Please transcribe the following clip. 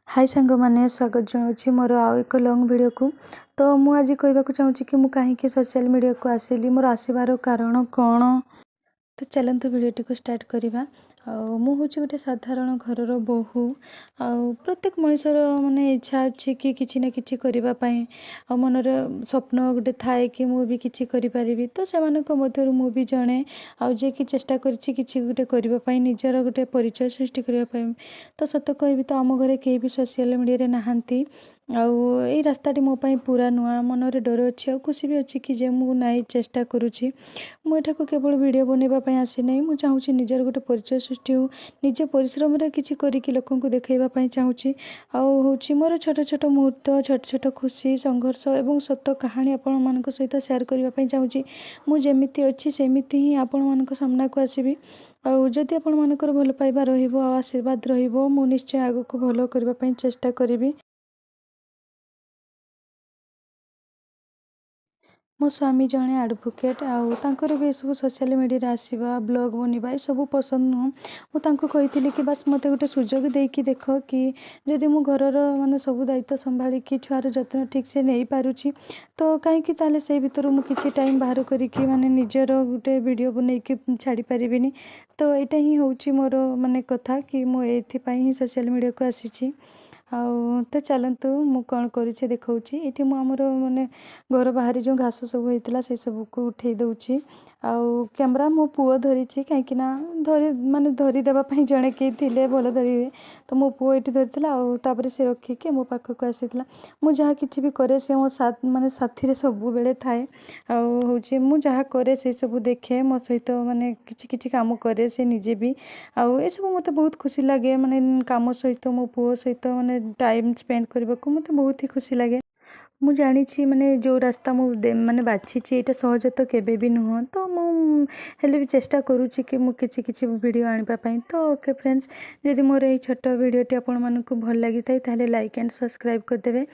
हाय सांग मैंने स्वागत जनाऊँगी मोर आउ एक लंग वीडियो को। तो मुझे आज कहवाक चाहूँगी कि मुझे कहीं सोशल मीडिया को आसिली मोर आसबार कारण कौन। तो चलतु वीडियोटी को स्टार्ट करवा। मु हूँ गोटे साधारण घरर बोहू। प्रत्येक मनुष्यर माने इच्छा अच्छी कि किसी ना किसी करने मनर स्वप्न गोटे थाए कि मु भी किसी करी तो से मध्य मु भी जड़े आए कि चेष्टा करी गोटे करने निजर गोटे परिचय सृष्टि करने। तो सत कहि तो आम घरे कहीं भी सोशल मीडिया नहांती आई रास्ताटी मो पूरा नुआ मनरे डर अच्छी आ खुशी भी अच्छी कि मु नाई चेष्टा करुँची मुझे केवल वीडियो बनवाई आसी ना मुझे चाहूँगी निजर गोटे परिचय सृष्टि हो निज परिश्रम किसी करके लोक देखा चाहूँगी हूँ मोर छोट छोट मुहूर्त छोट छोट खुशी संघर्ष और सत कहानी आपण मान सहित सेयार करने चाहूँगी। मुझे अच्छी सेमती ही आपण मान सामना को आसबि आदि आपण मानकर भल पाइबा आशीर्वाद रु निश्चय आग को भल करने चेष्टा करी। मो स्वामी जड़े एडवोकेट आउर भी सब सोशल मीडिया आसवा ब्लॉग बनवा ये सब पसंद नुह। मुझे कि बास मत गोटे सुजोग देकी देख कि जदि मु घरर माने सब दायित्व संभाली कि छुआर जत्न ठीक से नहीं पारुछि तो कहीं ताले से भितर मुझे टाइम बाहर करिकी माने निजर गोटे वीडियो बनैकी छाड़ी पारिबिनी। तो यहाँ ही हूँ मोर माने कथा कि मुझे ही सोशल मीडिया को आसी। तो चलतु मु कौन करुचे देखा ये मुझे माने घर बाहर जो घास सब होता से सब को उठे दूची कैमरा मो पुओ धरी कहीं धरी माने धरीदेवाई जड़े किए भल धरवे तो मो पुओ ये धरी से रखिकी मो पाखक आसाला मुझे कि भी कै से मो साथ माने साथी सब बेले थाए हूँ मुझे कै से सब देखे मो सहित माने किछि काम करे से निजे भी ये सब मत बहुत खुशी लगे माने काम सहित मो पुओ सहित माने टाइम स्पेंड करने को मत बहुत ही खुशी लगे। मु जानी माने जो रास्ता मु माने बाछी यहाँ सहज तो केबे भी नुह तो मुझे भी चेष्टा करुँची कि मुझे किसी वीडियो आने तो ओके फ्रेंड्स जदि मोर ये छोट वीडियोटी आपण मानक भल लगी था लाइक एंड सब्सक्राइब करदे।